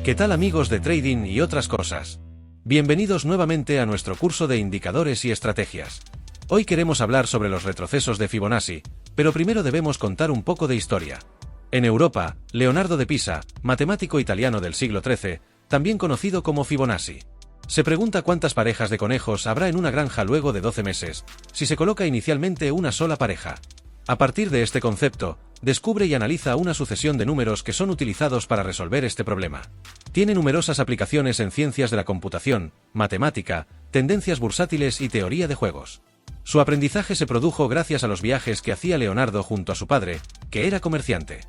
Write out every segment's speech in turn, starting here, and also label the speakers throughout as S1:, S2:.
S1: ¿Qué tal amigos de trading y otras cosas? Bienvenidos nuevamente a nuestro curso de indicadores y estrategias. Hoy queremos hablar sobre los retrocesos de Fibonacci, pero primero debemos contar un poco de historia. En Europa, Leonardo de Pisa, matemático italiano del siglo XIII, también conocido como Fibonacci, se pregunta cuántas parejas de conejos habrá en una granja luego de 12 meses, si se coloca inicialmente una sola pareja. A partir de este concepto, descubre y analiza una sucesión de números que son utilizados para resolver este problema. Tiene numerosas aplicaciones en ciencias de la computación, matemática, tendencias bursátiles y teoría de juegos. Su aprendizaje se produjo gracias a los viajes que hacía Leonardo junto a su padre, que era comerciante.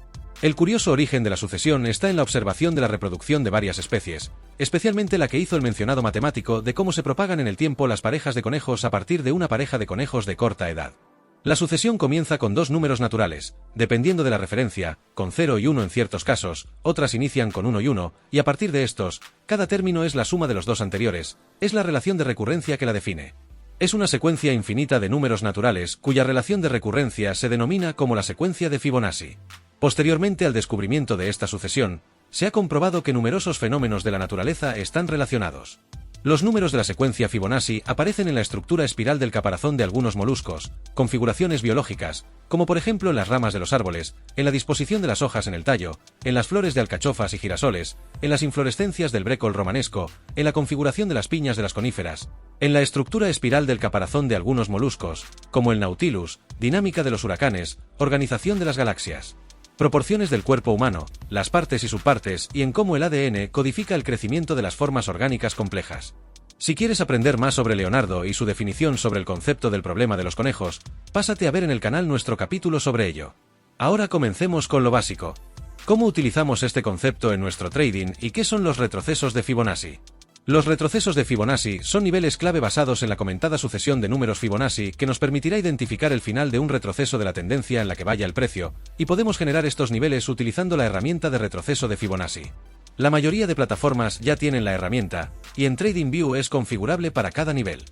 S1: El curioso origen de la sucesión está en la observación de la reproducción de varias especies, especialmente la que hizo el mencionado matemático de cómo se propagan en el tiempo las parejas de conejos a partir de una pareja de conejos de corta edad. La sucesión comienza con dos números naturales, dependiendo de la referencia, con 0 y 1 en ciertos casos, otras inician con 1 y 1, y a partir de estos, cada término es la suma de los dos anteriores, es la relación de recurrencia que la define. Es una secuencia infinita de números naturales, cuya relación de recurrencia se denomina como la secuencia de Fibonacci. Posteriormente al descubrimiento de esta sucesión, se ha comprobado que numerosos fenómenos de la naturaleza están relacionados. Los números de la secuencia Fibonacci aparecen en la estructura espiral del caparazón de algunos moluscos, configuraciones biológicas, como por ejemplo en las ramas de los árboles, en la disposición de las hojas en el tallo, en las flores de alcachofas y girasoles, en las inflorescencias del brécol romanesco, en la configuración de las piñas de las coníferas, en la estructura espiral del caparazón de algunos moluscos, como el Nautilus, dinámica de los huracanes, organización de las galaxias, proporciones del cuerpo humano, las partes y subpartes y en cómo el ADN codifica el crecimiento de las formas orgánicas complejas. Si quieres aprender más sobre Leonardo y su definición sobre el concepto del problema de los conejos, pásate a ver en el canal nuestro capítulo sobre ello. Ahora comencemos con lo básico. ¿Cómo utilizamos este concepto en nuestro trading y qué son los retrocesos de Fibonacci? Los retrocesos de Fibonacci son niveles clave basados en la comentada sucesión de números Fibonacci que nos permitirá identificar el final de un retroceso de la tendencia en la que vaya el precio, y podemos generar estos niveles utilizando la herramienta de retroceso de Fibonacci. La mayoría de plataformas ya tienen la herramienta, y en TradingView es configurable para cada nivel.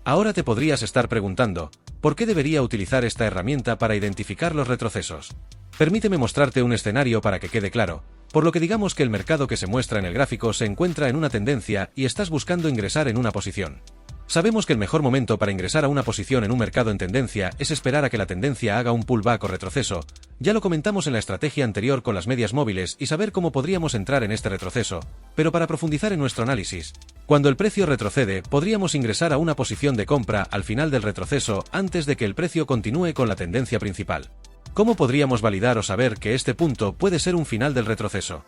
S1: Ahora te podrías estar preguntando, ¿por qué debería utilizar esta herramienta para identificar los retrocesos? Permíteme mostrarte un escenario para que quede claro. Por lo que digamos que el mercado que se muestra en el gráfico se encuentra en una tendencia y estás buscando ingresar en una posición. Sabemos que el mejor momento para ingresar a una posición en un mercado en tendencia es esperar a que la tendencia haga un pullback o retroceso. Ya lo comentamos en la estrategia anterior con las medias móviles y saber cómo podríamos entrar en este retroceso, pero para profundizar en nuestro análisis, cuando el precio retrocede, podríamos ingresar a una posición de compra al final del retroceso antes de que el precio continúe con la tendencia principal. ¿Cómo podríamos validar o saber que este punto puede ser un final del retroceso?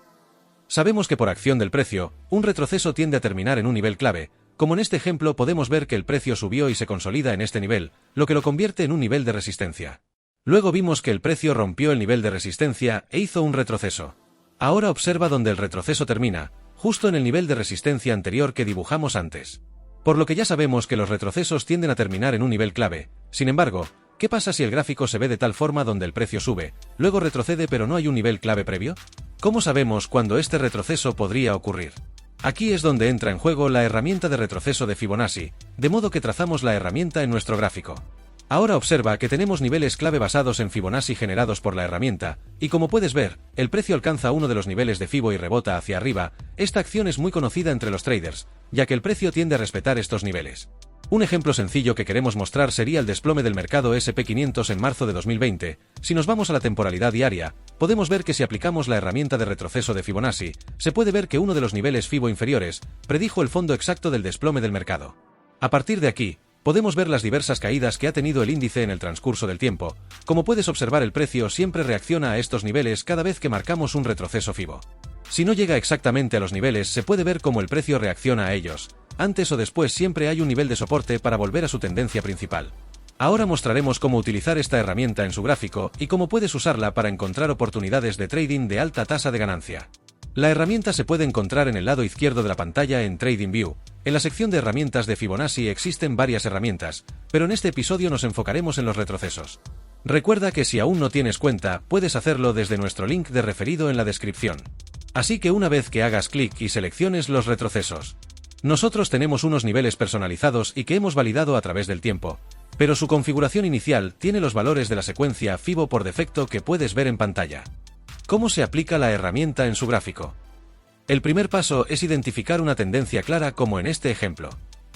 S1: Sabemos que por acción del precio, un retroceso tiende a terminar en un nivel clave, como en este ejemplo podemos ver que el precio subió y se consolida en este nivel, lo que lo convierte en un nivel de resistencia. Luego vimos que el precio rompió el nivel de resistencia e hizo un retroceso. Ahora observa donde el retroceso termina, justo en el nivel de resistencia anterior que dibujamos antes. Por lo que ya sabemos que los retrocesos tienden a terminar en un nivel clave. Sin embargo, ¿qué pasa si el gráfico se ve de tal forma donde el precio sube, luego retrocede pero no hay un nivel clave previo? ¿Cómo sabemos cuándo este retroceso podría ocurrir? Aquí es donde entra en juego la herramienta de retroceso de Fibonacci, de modo que trazamos la herramienta en nuestro gráfico. Ahora observa que tenemos niveles clave basados en Fibonacci generados por la herramienta, y como puedes ver, el precio alcanza uno de los niveles de Fibo y rebota hacia arriba. Esta acción es muy conocida entre los traders, ya que el precio tiende a respetar estos niveles. Un ejemplo sencillo que queremos mostrar sería el desplome del mercado SP500 en marzo de 2020. Si nos vamos a la temporalidad diaria, podemos ver que si aplicamos la herramienta de retroceso de Fibonacci, se puede ver que uno de los niveles Fibo inferiores predijo el fondo exacto del desplome del mercado. A partir de aquí, podemos ver las diversas caídas que ha tenido el índice en el transcurso del tiempo. Como puedes observar, el precio siempre reacciona a estos niveles cada vez que marcamos un retroceso Fibo. Si no llega exactamente a los niveles, se puede ver cómo el precio reacciona a ellos. Antes o después siempre hay un nivel de soporte para volver a su tendencia principal. Ahora mostraremos cómo utilizar esta herramienta en su gráfico y cómo puedes usarla para encontrar oportunidades de trading de alta tasa de ganancia. La herramienta se puede encontrar en el lado izquierdo de la pantalla en TradingView. En la sección de herramientas de Fibonacci existen varias herramientas, pero en este episodio nos enfocaremos en los retrocesos. Recuerda que si aún no tienes cuenta, puedes hacerlo desde nuestro link de referido en la descripción. Así que una vez que hagas clic y selecciones los retrocesos, nosotros tenemos unos niveles personalizados y que hemos validado a través del tiempo, pero su configuración inicial tiene los valores de la secuencia Fibo por defecto que puedes ver en pantalla. ¿Cómo se aplica la herramienta en su gráfico? El primer paso es identificar una tendencia clara como en este ejemplo.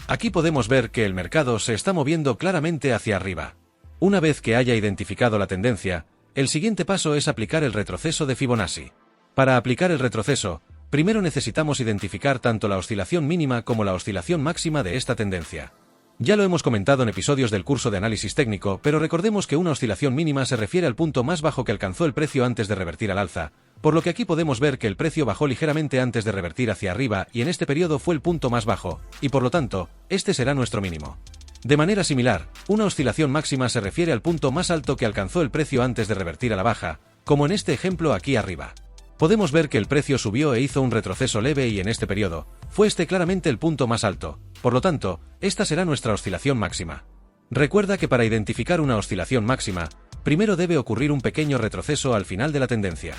S1: Aquí podemos ver que el mercado se está moviendo claramente hacia arriba. Una vez que haya identificado la tendencia, el siguiente paso es aplicar el retroceso de Fibonacci. Para aplicar el retroceso, primero necesitamos identificar tanto la oscilación mínima como la oscilación máxima de esta tendencia. Ya lo hemos comentado en episodios del curso de análisis técnico, pero recordemos que una oscilación mínima se refiere al punto más bajo que alcanzó el precio antes de revertir al alza, por lo que aquí podemos ver que el precio bajó ligeramente antes de revertir hacia arriba y en este periodo fue el punto más bajo, y por lo tanto, este será nuestro mínimo. De manera similar, una oscilación máxima se refiere al punto más alto que alcanzó el precio antes de revertir a la baja, como en este ejemplo aquí arriba. Podemos ver que el precio subió e hizo un retroceso leve y en este periodo, fue este claramente el punto más alto, por lo tanto, esta será nuestra oscilación máxima. Recuerda que para identificar una oscilación máxima, primero debe ocurrir un pequeño retroceso al final de la tendencia.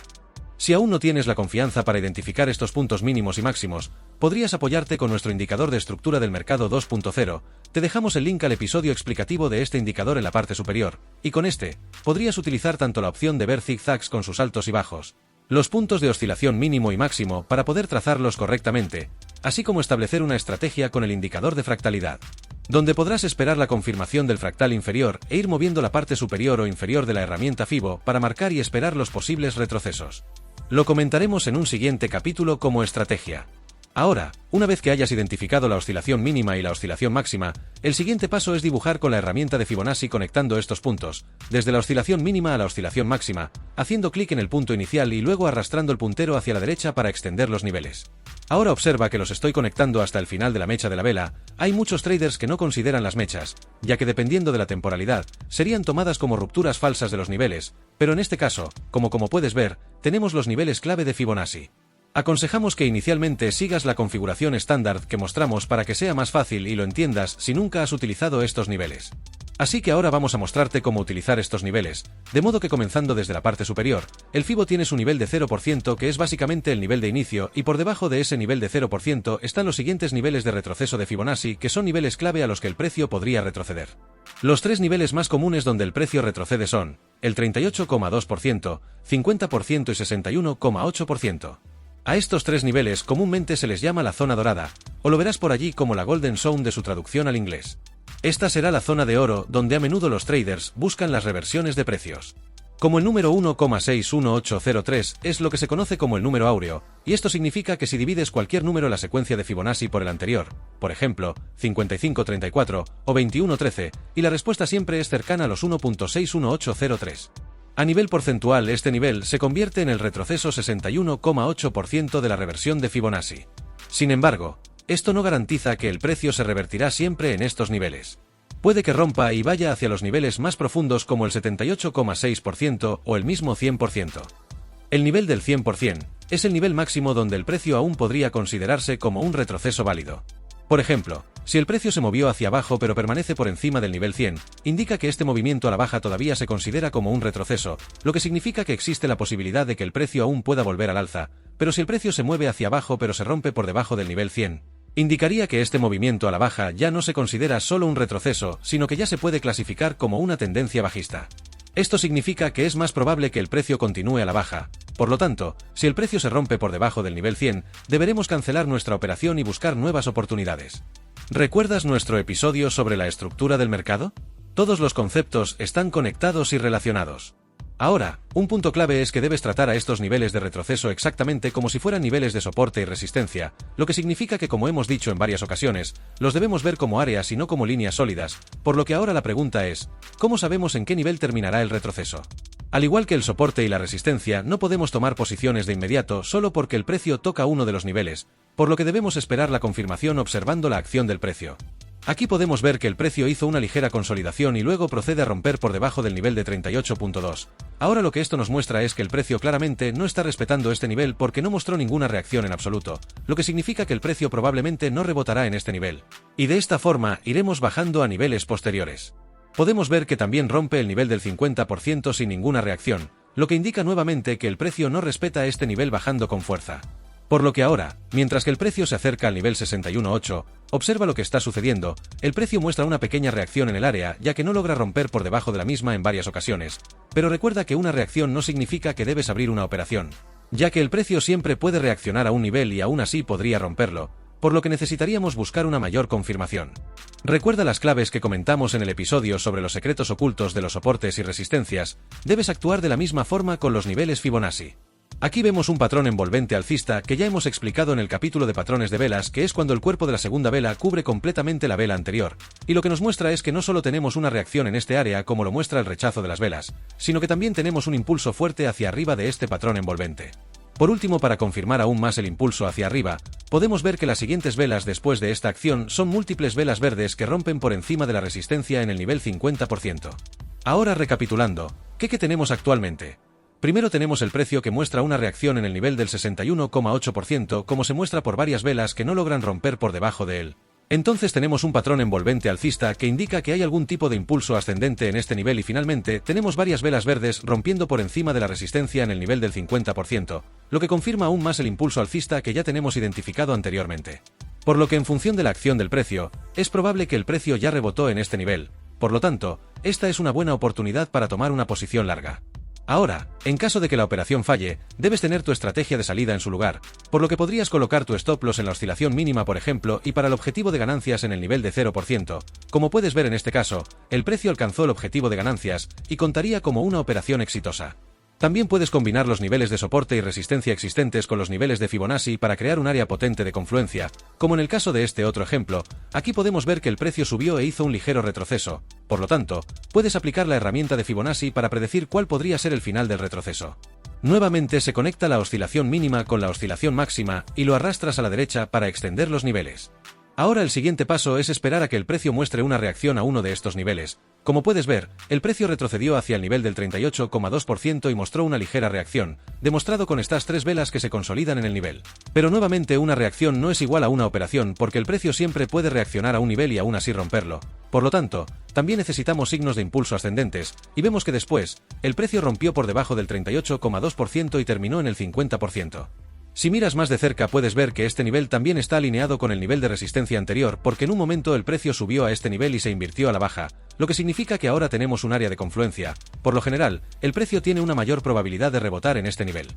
S1: Si aún no tienes la confianza para identificar estos puntos mínimos y máximos, podrías apoyarte con nuestro indicador de estructura del mercado 2.0, te dejamos el link al episodio explicativo de este indicador en la parte superior, y con este, podrías utilizar tanto la opción de ver zigzags con sus altos y bajos, los puntos de oscilación mínimo y máximo para poder trazarlos correctamente, así como establecer una estrategia con el indicador de fractalidad, donde podrás esperar la confirmación del fractal inferior e ir moviendo la parte superior o inferior de la herramienta Fibo para marcar y esperar los posibles retrocesos. Lo comentaremos en un siguiente capítulo como estrategia. Ahora, una vez que hayas identificado la oscilación mínima y la oscilación máxima, el siguiente paso es dibujar con la herramienta de Fibonacci conectando estos puntos, desde la oscilación mínima a la oscilación máxima, haciendo clic en el punto inicial y luego arrastrando el puntero hacia la derecha para extender los niveles. Ahora observa que los estoy conectando hasta el final de la mecha de la vela. Hay muchos traders que no consideran las mechas, ya que dependiendo de la temporalidad, serían tomadas como rupturas falsas de los niveles, pero en este caso, como puedes ver, tenemos los niveles clave de Fibonacci. Aconsejamos que inicialmente sigas la configuración estándar que mostramos para que sea más fácil y lo entiendas si nunca has utilizado estos niveles. Así que ahora vamos a mostrarte cómo utilizar estos niveles, de modo que comenzando desde la parte superior, el Fibo tiene su nivel de 0% que es básicamente el nivel de inicio y por debajo de ese nivel de 0% están los siguientes niveles de retroceso de Fibonacci que son niveles clave a los que el precio podría retroceder. Los tres niveles más comunes donde el precio retrocede son el 38,2%, 50% y 61,8%. A estos tres niveles comúnmente se les llama la zona dorada, o lo verás por allí como la Golden Zone de su traducción al inglés. Esta será la zona de oro donde a menudo los traders buscan las reversiones de precios. Como el número 1,61803 es lo que se conoce como el número áureo, y esto significa que si divides cualquier número en la secuencia de Fibonacci por el anterior, por ejemplo, 5534 o 2113, y la respuesta siempre es cercana a los 1,61803. A nivel porcentual, este nivel se convierte en el retroceso 61,8% de la reversión de Fibonacci. Sin embargo, esto no garantiza que el precio se revertirá siempre en estos niveles. Puede que rompa y vaya hacia los niveles más profundos como el 78,6% o el mismo 100%. El nivel del 100% es el nivel máximo donde el precio aún podría considerarse como un retroceso válido. Por ejemplo, si el precio se movió hacia abajo pero permanece por encima del nivel 100, indica que este movimiento a la baja todavía se considera como un retroceso, lo que significa que existe la posibilidad de que el precio aún pueda volver al alza, pero si el precio se mueve hacia abajo pero se rompe por debajo del nivel 100, indicaría que este movimiento a la baja ya no se considera solo un retroceso, sino que ya se puede clasificar como una tendencia bajista. Esto significa que es más probable que el precio continúe a la baja. Por lo tanto, si el precio se rompe por debajo del nivel 100, deberemos cancelar nuestra operación y buscar nuevas oportunidades. ¿Recuerdas nuestro episodio sobre la estructura del mercado? Todos los conceptos están conectados y relacionados. Ahora, un punto clave es que debes tratar a estos niveles de retroceso exactamente como si fueran niveles de soporte y resistencia, lo que significa que, como hemos dicho en varias ocasiones, los debemos ver como áreas y no como líneas sólidas, por lo que ahora la pregunta es, ¿cómo sabemos en qué nivel terminará el retroceso? Al igual que el soporte y la resistencia, no podemos tomar posiciones de inmediato solo porque el precio toca uno de los niveles, por lo que debemos esperar la confirmación observando la acción del precio. Aquí podemos ver que el precio hizo una ligera consolidación y luego procede a romper por debajo del nivel de 38.2. Ahora lo que esto nos muestra es que el precio claramente no está respetando este nivel porque no mostró ninguna reacción en absoluto, lo que significa que el precio probablemente no rebotará en este nivel. Y de esta forma iremos bajando a niveles posteriores. Podemos ver que también rompe el nivel del 50% sin ninguna reacción, lo que indica nuevamente que el precio no respeta este nivel bajando con fuerza. Por lo que ahora, mientras que el precio se acerca al nivel 61.8, observa lo que está sucediendo, el precio muestra una pequeña reacción en el área ya que no logra romper por debajo de la misma en varias ocasiones, pero recuerda que una reacción no significa que debes abrir una operación. ya que el precio siempre puede reaccionar a un nivel y aún así podría romperlo, por lo que necesitaríamos buscar una mayor confirmación. Recuerda las claves que comentamos en el episodio sobre los secretos ocultos de los soportes y resistencias. Debes actuar de la misma forma con los niveles Fibonacci. Aquí vemos un patrón envolvente alcista que ya hemos explicado en el capítulo de patrones de velas, que es cuando el cuerpo de la segunda vela cubre completamente la vela anterior, y lo que nos muestra es que no solo tenemos una reacción en este área como lo muestra el rechazo de las velas, sino que también tenemos un impulso fuerte hacia arriba de este patrón envolvente. Por último, para confirmar aún más el impulso hacia arriba, podemos ver que las siguientes velas después de esta acción son múltiples velas verdes que rompen por encima de la resistencia en el nivel 50%. Ahora recapitulando, ¿qué tenemos actualmente? Primero tenemos el precio que muestra una reacción en el nivel del 61,8%, como se muestra por varias velas que no logran romper por debajo de él. Entonces tenemos un patrón envolvente alcista que indica que hay algún tipo de impulso ascendente en este nivel y finalmente tenemos varias velas verdes rompiendo por encima de la resistencia en el nivel del 50%, lo que confirma aún más el impulso alcista que ya tenemos identificado anteriormente. Por lo que en función de la acción del precio, es probable que el precio ya rebotó en este nivel, por lo tanto, esta es una buena oportunidad para tomar una posición larga. Ahora, en caso de que la operación falle, debes tener tu estrategia de salida en su lugar, por lo que podrías colocar tu stop loss en la oscilación mínima por ejemplo y para el objetivo de ganancias en el nivel de 0%. Como puedes ver en este caso, el precio alcanzó el objetivo de ganancias y contaría como una operación exitosa. También puedes combinar los niveles de soporte y resistencia existentes con los niveles de Fibonacci para crear un área potente de confluencia, como en el caso de este otro ejemplo. Aquí podemos ver que el precio subió e hizo un ligero retroceso, por lo tanto, puedes aplicar la herramienta de Fibonacci para predecir cuál podría ser el final del retroceso. Nuevamente se conecta la oscilación mínima con la oscilación máxima y lo arrastras a la derecha para extender los niveles. Ahora el siguiente paso es esperar a que el precio muestre una reacción a uno de estos niveles. Como puedes ver, el precio retrocedió hacia el nivel del 38,2% y mostró una ligera reacción, demostrado con estas tres velas que se consolidan en el nivel. Pero nuevamente una reacción no es igual a una operación porque el precio siempre puede reaccionar a un nivel y aún así romperlo. Por lo tanto, también necesitamos signos de impulso ascendentes, y vemos que después, el precio rompió por debajo del 38,2% y terminó en el 50%. Si miras más de cerca puedes ver que este nivel también está alineado con el nivel de resistencia anterior porque en un momento el precio subió a este nivel y se invirtió a la baja, lo que significa que ahora tenemos un área de confluencia. Por lo general, el precio tiene una mayor probabilidad de rebotar en este nivel.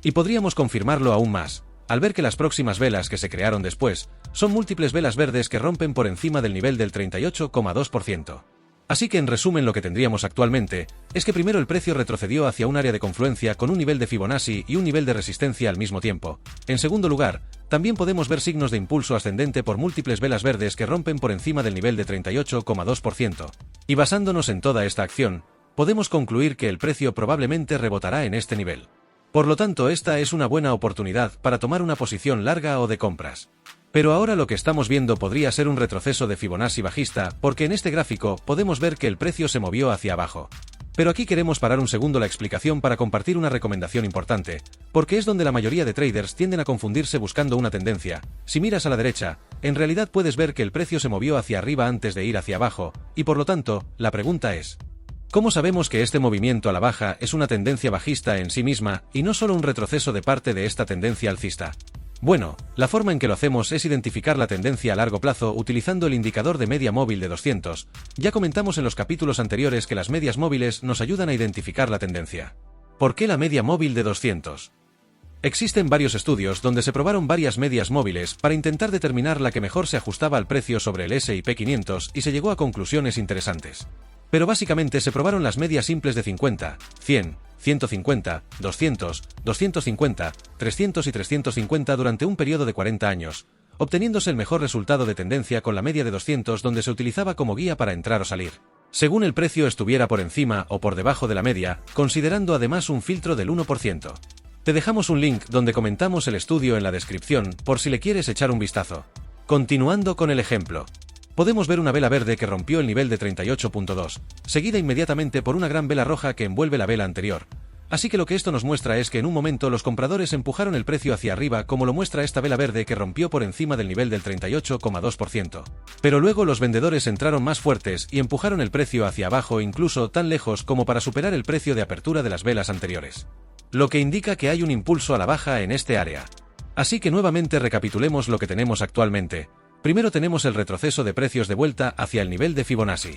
S1: Y podríamos confirmarlo aún más, al ver que las próximas velas que se crearon después, son múltiples velas verdes que rompen por encima del nivel del 38,2%. Así que en resumen lo que tendríamos actualmente es que primero el precio retrocedió hacia un área de confluencia con un nivel de Fibonacci y un nivel de resistencia al mismo tiempo. En segundo lugar, también podemos ver signos de impulso ascendente por múltiples velas verdes que rompen por encima del nivel de 38,2%. Y basándonos en toda esta acción, podemos concluir que el precio probablemente rebotará en este nivel. Por lo tanto, esta es una buena oportunidad para tomar una posición larga o de compras. Pero ahora lo que estamos viendo podría ser un retroceso de Fibonacci bajista, porque en este gráfico podemos ver que el precio se movió hacia abajo. Pero aquí queremos parar un segundo la explicación para compartir una recomendación importante, porque es donde la mayoría de traders tienden a confundirse buscando una tendencia. Si miras a la derecha, en realidad puedes ver que el precio se movió hacia arriba antes de ir hacia abajo, y por lo tanto, la pregunta es: ¿cómo sabemos que este movimiento a la baja es una tendencia bajista en sí misma y no solo un retroceso de parte de esta tendencia alcista? Bueno, la forma en que lo hacemos es identificar la tendencia a largo plazo utilizando el indicador de media móvil de 200. Ya comentamos en los capítulos anteriores que las medias móviles nos ayudan a identificar la tendencia. ¿Por qué la media móvil de 200? Existen varios estudios donde se probaron varias medias móviles para intentar determinar la que mejor se ajustaba al precio sobre el S&P 500 y se llegó a conclusiones interesantes. Pero básicamente se probaron las medias simples de 50, 100, 150, 200, 250, 300 y 350 durante un periodo de 40 años, obteniéndose el mejor resultado de tendencia con la media de 200 donde se utilizaba como guía para entrar o salir, según el precio estuviera por encima o por debajo de la media, considerando además un filtro del 1%. Te dejamos un link donde comentamos el estudio en la descripción por si le quieres echar un vistazo. Continuando con el ejemplo. Podemos ver una vela verde que rompió el nivel de 38.2, seguida inmediatamente por una gran vela roja que envuelve la vela anterior. Así que lo que esto nos muestra es que en un momento los compradores empujaron el precio hacia arriba como lo muestra esta vela verde que rompió por encima del nivel del 38,2%. Pero luego los vendedores entraron más fuertes y empujaron el precio hacia abajo incluso tan lejos como para superar el precio de apertura de las velas anteriores. Lo que indica que hay un impulso a la baja en este área. Así que nuevamente recapitulemos lo que tenemos actualmente. Primero tenemos el retroceso de precios de vuelta hacia el nivel de Fibonacci.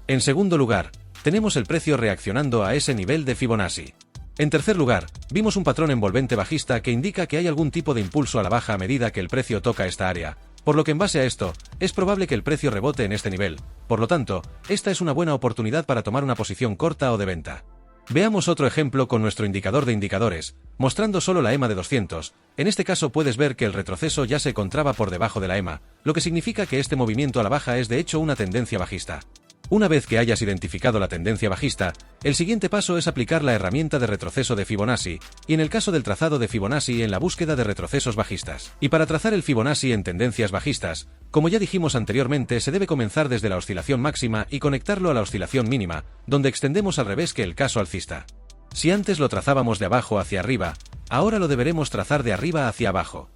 S1: En segundo lugar, tenemos el precio reaccionando a ese nivel de Fibonacci. En tercer lugar, vimos un patrón envolvente bajista que indica que hay algún tipo de impulso a la baja a medida que el precio toca esta área, por lo que en base a esto, es probable que el precio rebote en este nivel. Por lo tanto, esta es una buena oportunidad para tomar una posición corta o de venta. Veamos otro ejemplo con nuestro indicador de indicadores, mostrando solo la EMA de 200. En este caso puedes ver que el retroceso ya se encontraba por debajo de la EMA, lo que significa que este movimiento a la baja es de hecho una tendencia bajista. Una vez que hayas identificado la tendencia bajista, el siguiente paso es aplicar la herramienta de retroceso de Fibonacci, y en el caso del trazado de Fibonacci en la búsqueda de retrocesos bajistas. Y para trazar el Fibonacci en tendencias bajistas, como ya dijimos anteriormente, se debe comenzar desde la oscilación máxima y conectarlo a la oscilación mínima, donde extendemos al revés que el caso alcista. Si antes lo trazábamos de abajo hacia arriba, ahora lo deberemos trazar de arriba hacia abajo.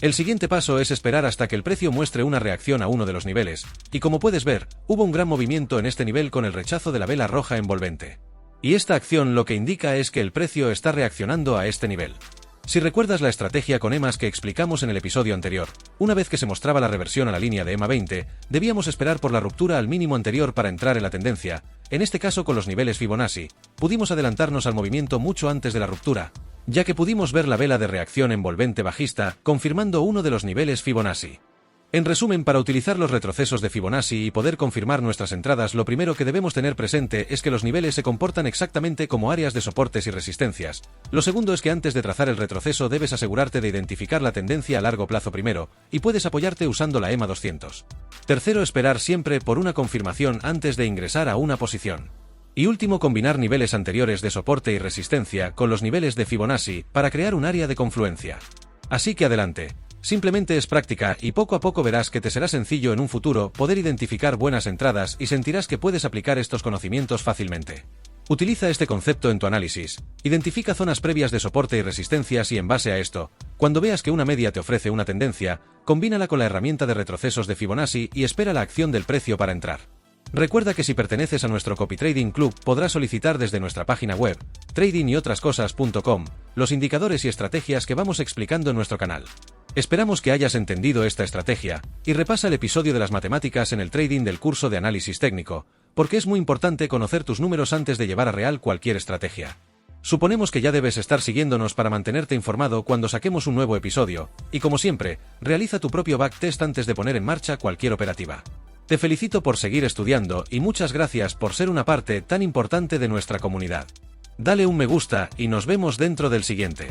S1: El siguiente paso es esperar hasta que el precio muestre una reacción a uno de los niveles, y como puedes ver, hubo un gran movimiento en este nivel con el rechazo de la vela roja envolvente. Y esta acción lo que indica es que el precio está reaccionando a este nivel. Si recuerdas la estrategia con EMAs que explicamos en el episodio anterior, una vez que se mostraba la reversión a la línea de EMA 20, debíamos esperar por la ruptura al mínimo anterior para entrar en la tendencia. En este caso con los niveles Fibonacci, pudimos adelantarnos al movimiento mucho antes de la ruptura, ya que pudimos ver la vela de reacción envolvente bajista, confirmando uno de los niveles Fibonacci. En resumen, para utilizar los retrocesos de Fibonacci y poder confirmar nuestras entradas, lo primero que debemos tener presente es que los niveles se comportan exactamente como áreas de soportes y resistencias. Lo segundo es que antes de trazar el retroceso debes asegurarte de identificar la tendencia a largo plazo primero, y puedes apoyarte usando la EMA 200. Tercero, esperar siempre por una confirmación antes de ingresar a una posición. Y último, combinar niveles anteriores de soporte y resistencia con los niveles de Fibonacci para crear un área de confluencia. Así que adelante. Simplemente es práctica y poco a poco verás que te será sencillo en un futuro poder identificar buenas entradas y sentirás que puedes aplicar estos conocimientos fácilmente. Utiliza este concepto en tu análisis. Identifica zonas previas de soporte y resistencias y en base a esto, cuando veas que una media te ofrece una tendencia, combínala con la herramienta de retrocesos de Fibonacci y espera la acción del precio para entrar. Recuerda que si perteneces a nuestro Copy Trading Club podrás solicitar desde nuestra página web, tradingotrascosas.com, los indicadores y estrategias que vamos explicando en nuestro canal. Esperamos que hayas entendido esta estrategia, y repasa el episodio de las matemáticas en el trading del curso de análisis técnico, porque es muy importante conocer tus números antes de llevar a real cualquier estrategia. Suponemos que ya debes estar siguiéndonos para mantenerte informado cuando saquemos un nuevo episodio, y como siempre, realiza tu propio backtest antes de poner en marcha cualquier operativa. Te felicito por seguir estudiando y muchas gracias por ser una parte tan importante de nuestra comunidad. Dale un me gusta y nos vemos dentro del siguiente.